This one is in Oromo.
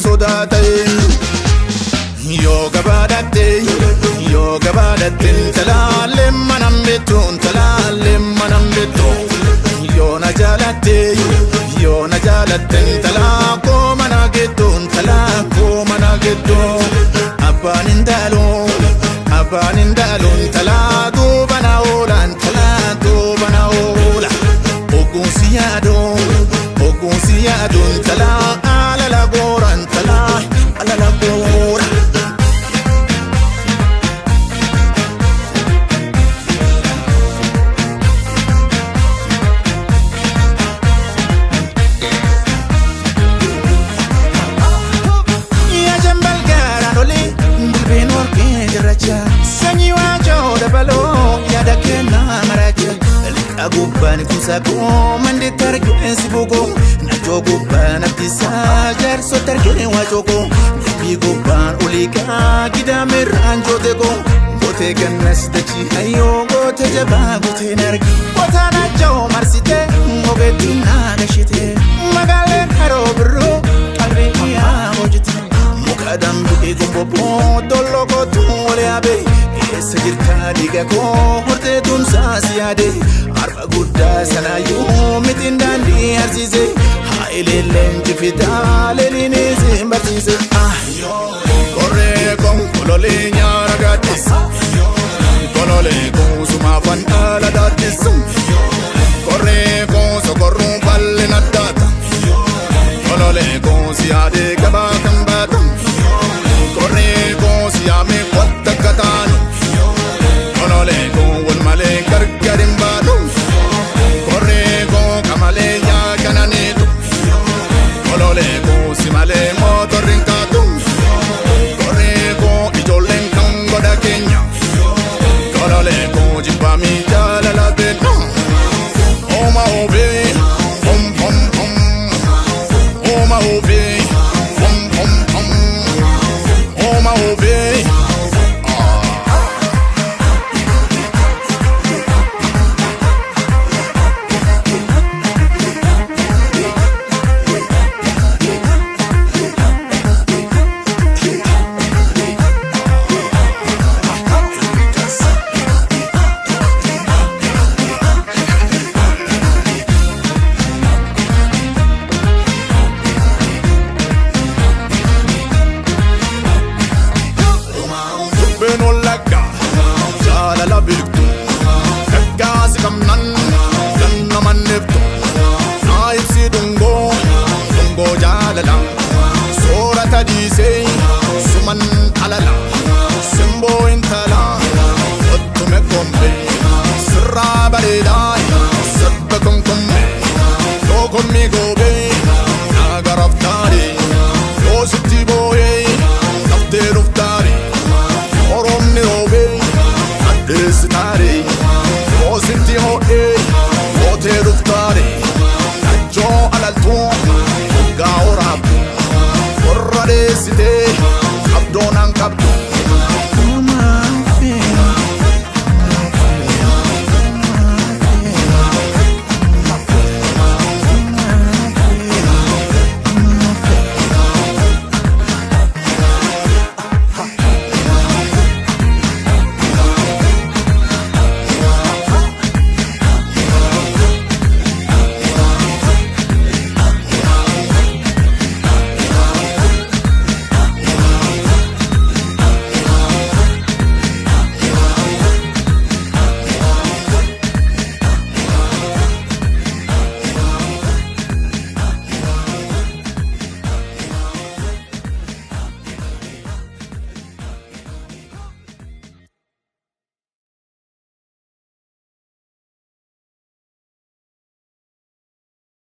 sodate Yoga badate Talale manambeton Talale manambeton Yona jalate Talako manageton Talako manageton Abanindalon Talado banaolan Talado banaola Ogun siyadon Tala alala goran Tala alala goran Sanyi wajo da balo ya da kena maraja Agubban kusako mande targe sibugo na jogubban abdisa jar so targe wajoko bi gubban ulika gidamer anjotego gote gannas dachi ayo gote jaba gote nargi kota na jaw marsite ngobetina gashite magale haro bro qalbi ya mojiti mukadam bi gumbo dollo ko tole abe Sajirta diga ko horte tun saasiyade arba gudda sanayu mitindandi arsiise hailelen jifita leline zimbarsiise korre kon kolole nyara gatis kolole kon sumafan ala datis korre kon sokorru balle nadata kolole kon siade gaba kambata korre kon siame kotta katano Konole ko wal male gargarin badu Korre ko kamale ya kananetu Konole ko simale motorin katu Korre ko ijolen kango da Kenya Konole ko jipami jala la beno Oma obe Om om om Oma obe Om om om Oma obe Benolaga, jala la bilku, kagasi kamnan, ganna manefto, naipsi dungo jala la, sora tadise, suman alala, simbo intala, ottume kombe, sirra baredai, sabba konkombe, lo conmigo be, nagaraftari, lo sitti boye, nafteruftari. Stare, o senti ho o te ruftare, jo all'alto, ga ora, vorrare si